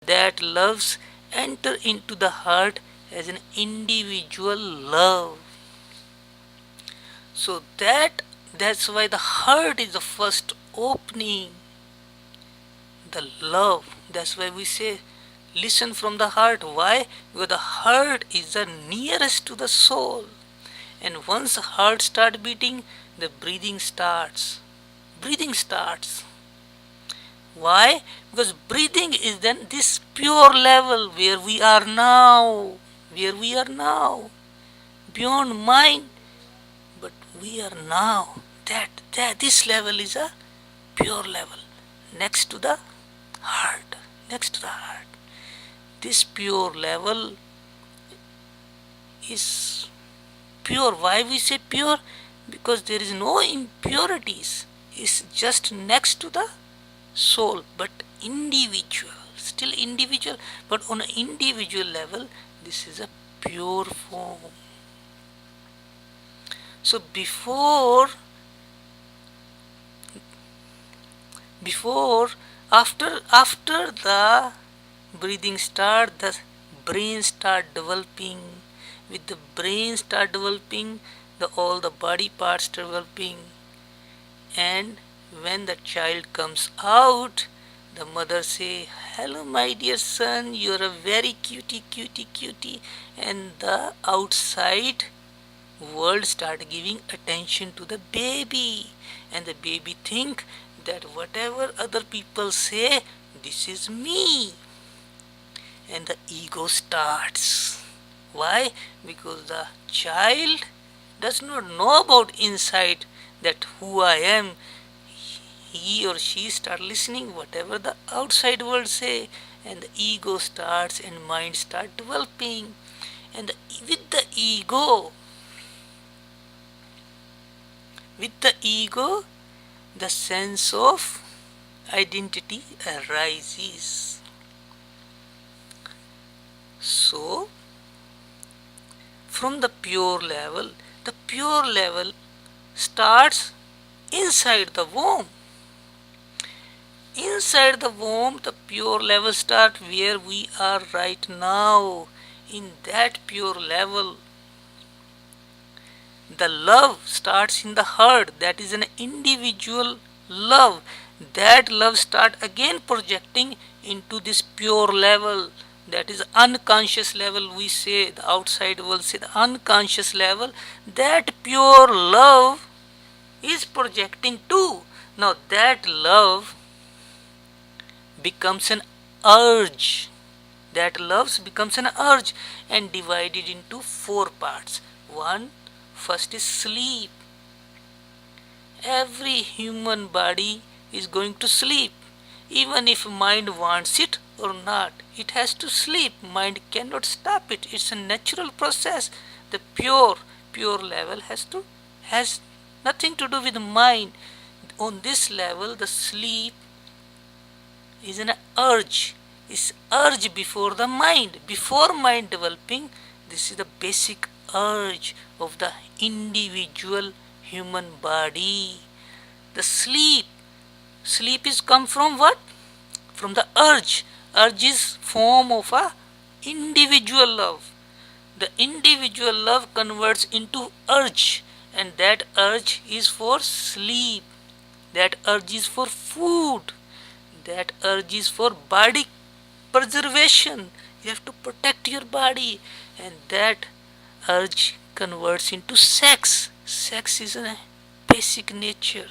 that loves enter into the heart as an individual love. So that's why the heart is the first opening. The love. That's why we say listen from the heart. Why? Because the heart is the nearest to the soul. And once the heart starts beating, the breathing starts. Breathing starts. Why? Because breathing is then this pure level where we are now. Where we are now. Beyond mind. But we are now. That this level is a pure level. Next to the heart. Next to the heart. This pure level is pure. Why we say pure? Because there is no impurities. It's just next to the soul, but individual. Still individual, but on an individual level, this is a pure form. So before after the breathing start, the brain start developing. With the brain start developing, the all the body parts developing. And when the child comes out, the mother say, hello my dear son, you're a very cutie. And the outside world start giving attention to the baby. And the baby think that whatever other people say, this is me. And the ego starts. Why? Because the child does not know about inside that who I am. He or she start listening whatever the outside world say, and the ego starts and mind start developing. And with the ego, the sense of identity arises. So, from the pure level starts inside the womb. Inside the womb, the pure level starts where we are right now. In that pure level, the love starts in the heart. That is an individual love. That love starts again projecting into this pure level. That is unconscious level. We say the outside world say the unconscious level. That pure love is projecting too. Now that love becomes an urge. That love becomes an urge and divided into four parts. First is sleep. Every human body is going to sleep. Even if mind wants it or not, it has to sleep. Mind cannot stop it. It's a natural process. The pure level has nothing to do with mind. On this level, the sleep is an urge. Is urge before the mind. Before mind developing, this is the basic urge of the individual human body. The sleep is come from what? From the urge. Urge is form of a individual love. The individual love converts into urge, and that urge is for sleep. That urge is for food. That urge is for body preservation. You have to protect your body, and that urge converts into sex. Sex is a basic nature.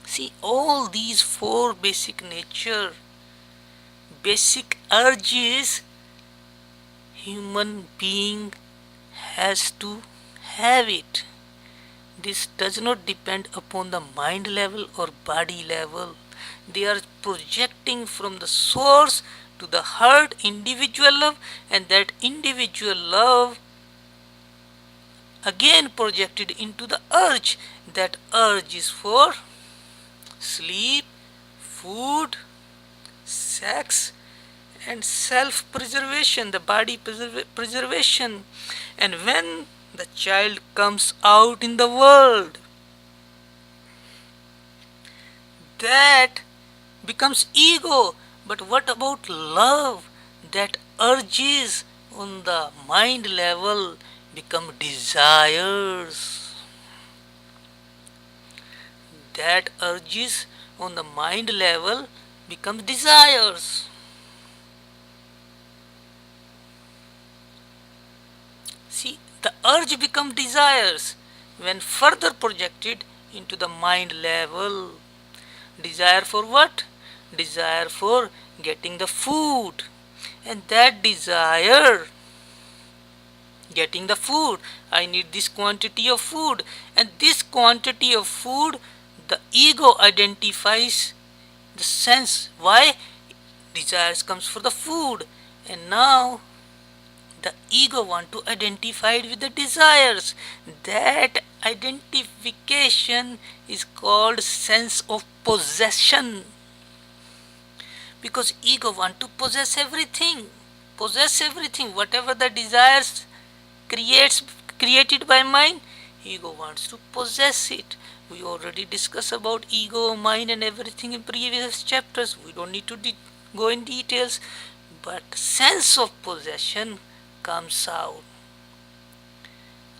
See, all these four basic urges, human being has to have it. This does not depend upon the mind level or body level. They are projecting from the source to the heart individual love, and that individual love again projected into the urge. That urge is for sleep, food, sex, and self preservation, the body preservation. And when the child comes out in the world, that becomes ego. But what about love? That urges on the mind level become desires. That urges on the mind level become desires. See, the urge become desires when further projected into the mind level. Desire for what? Desire for getting the food. And that desire, getting the food, I need this quantity of food. And this quantity of food, the ego identifies the sense. Why? Desires comes for the food. And now the ego want to identify it with the desires. That identification is called sense of possession, because ego want to possess everything, whatever the desires created by mind, ego wants to possess it. We already discussed about ego, mind and everything in previous chapters. We don't need to go in details, but sense of possession comes out.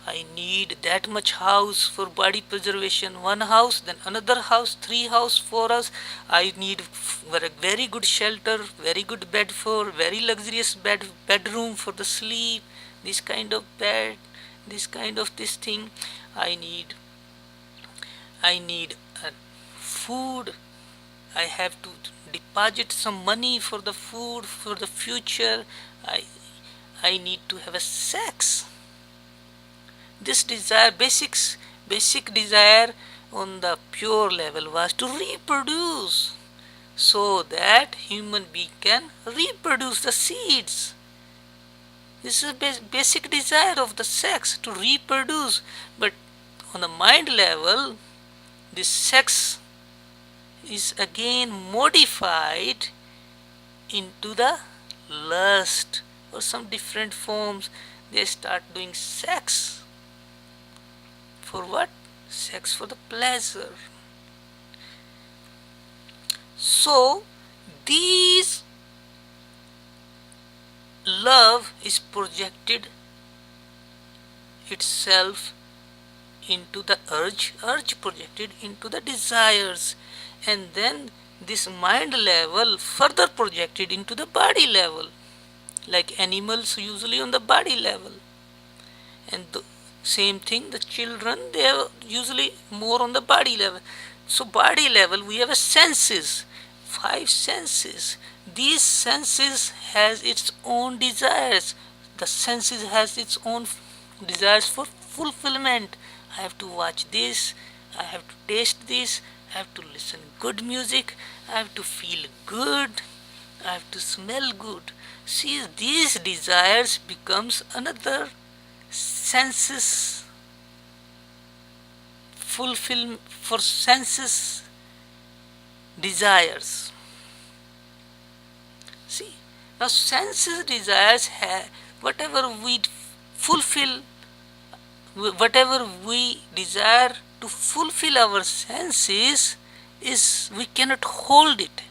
I need that much house for body preservation. One house, then another house, three house, four house. I need very good shelter, very good bed for, very luxurious bedroom for the sleep. This kind of bed, this kind of this thing. I need food. I have to deposit some money for the food for the future. I I need to have a sex. This desire, basic desire on the pure level was to reproduce, so that human being can reproduce the seeds. This is a basic desire of the sex, to reproduce. But on the mind level, this sex is again modified into the lust or some different forms. They start doing sex. For what? Sex for the pleasure. So, these love is projected itself into the urge projected into the desires, and then this mind level further projected into the body level, like animals usually on the body level. And the same thing, the children, they are usually more on the body level. So body level, we have a senses, five senses. These senses has its own desires. The senses has its own desires for fulfillment. I have to watch this, I have to taste this, I have to listen good music, I have to feel good, I have to smell good. See, these desires becomes another senses fulfill for senses desires. See, now senses desires have whatever we fulfill, whatever we desire to fulfill our senses is, we cannot hold it.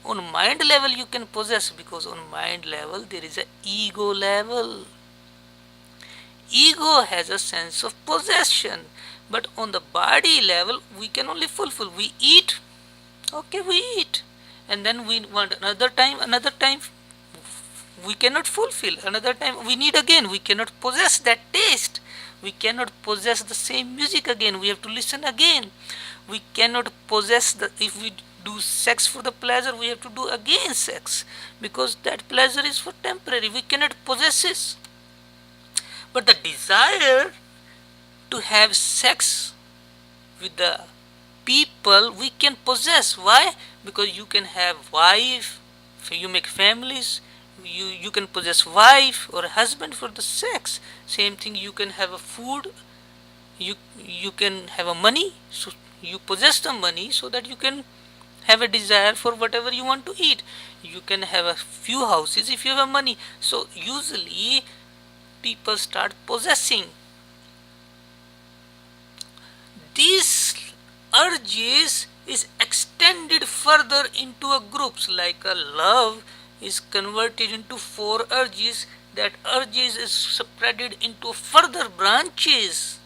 On mind level you can possess, because on mind level there is a ego level. Ego has a sense of possession, but on the body level we can only fulfill. We eat, okay, we eat, and then we want another time we cannot fulfill. Another time we need again, we cannot possess that taste. We cannot possess the same music again, we have to listen again. We cannot possess the, if we do sex for the pleasure, we have to do again sex, because that pleasure is for temporary, we cannot possess it. But the desire to have sex with the people we can possess. Why? Because you can have wife, you make families, you can possess wife or husband for the sex. Same thing, you can have a food, you can have a money, so you possess the money so that you can have a desire for whatever you want to eat. You can have a few houses if you have money. So usually people start possessing. These urges is extended further into a groups, like a love is converted into four urges, that urges is spreaded into further branches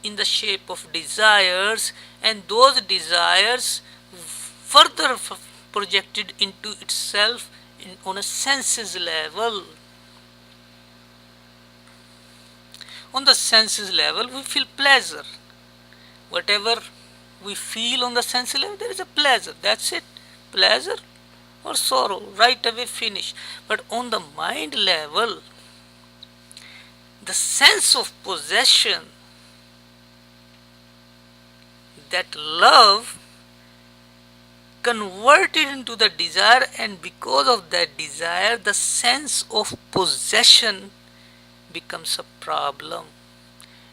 in the shape of desires, and those desires further projected into itself on a senses level. On the senses level, we feel pleasure. Whatever we feel on the sense level, there is a pleasure. That's it. Pleasure or sorrow, right away finish. But on the mind level, the sense of possession, that love converted into the desire, and because of that desire, the sense of possession becomes a problem.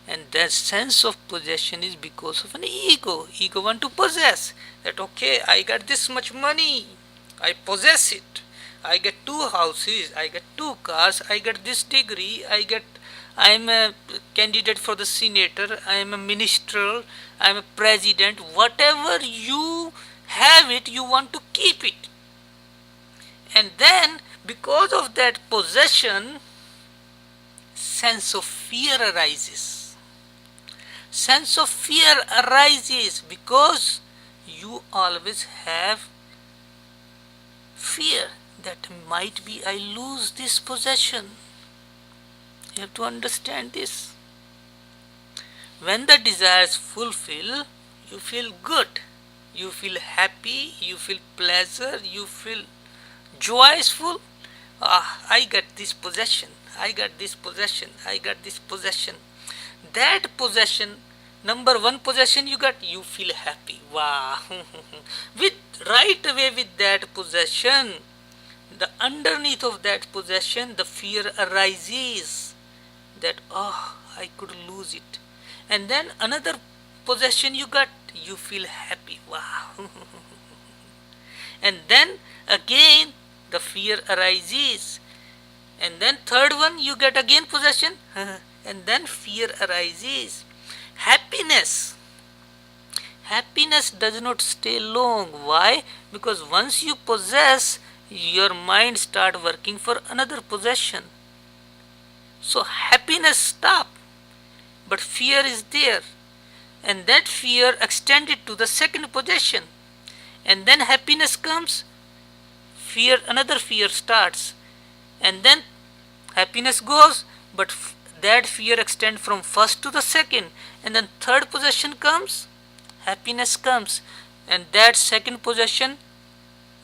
And that sense of possession is because of an ego want to possess, that okay, I got this much money, I possess it, I get two houses, I get two cars, I get this degree, I am a candidate for the senator, I am a minister, I am a president. Whatever you have it, you want to keep it. And then because of that possession, sense of fear arises. Sense of fear arises because you always have fear that might be I lose this possession. You have to understand this. When the desires fulfill, you feel good, you feel happy, you feel pleasure, you feel joyful. I got this possession, I got this possession, I got this possession. That possession, number one possession you got, you feel happy. Wow. With right away with that possession, the underneath of that possession, the fear arises that I could lose it. And then another possession you got, you feel happy. Wow. And then again the fear arises. And then third one you get again possession. And then fear arises. Happiness does not stay long. Why? Because once you possess, your mind start working for another possession. So happiness stop, but fear is there, and that fear extended to the second possession. And then happiness comes, another fear starts, and then happiness goes, but that fear extends from first to the second, and then third possession comes, happiness comes, and that second possession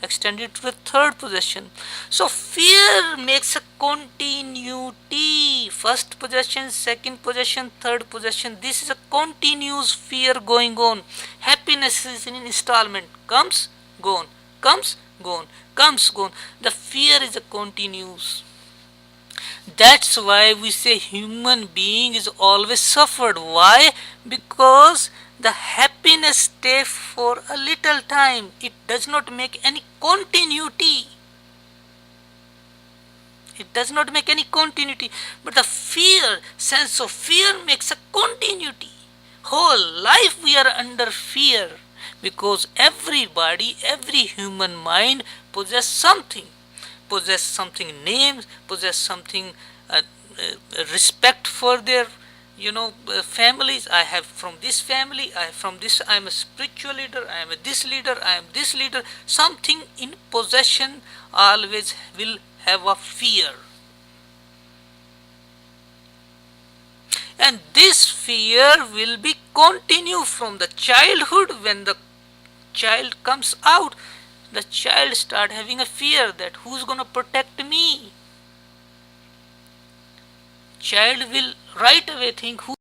extended to the third possession. So fear makes a continuity. First possession, second possession, third possession. This is a continuous fear going on. Happiness is an installment. Comes, gone. Comes, gone. Comes, gone. The fear is a continuous. That's why we say human being is always suffered. Why? Because the happiness stays for a little time. It does not make any continuity. It does not make any continuity. But the fear, sense of fear makes a continuity. Whole life we are under fear. Because everybody, every human mind possess something. Possess something names, possess something respect for their families. I have from this family, I have from this, I am a spiritual leader, I am a this leader, I am this leader. Something in possession always will have a fear. And this fear will be continue from the childhood. When the child comes out, the child start having a fear that who's going to protect me. Child will right away think who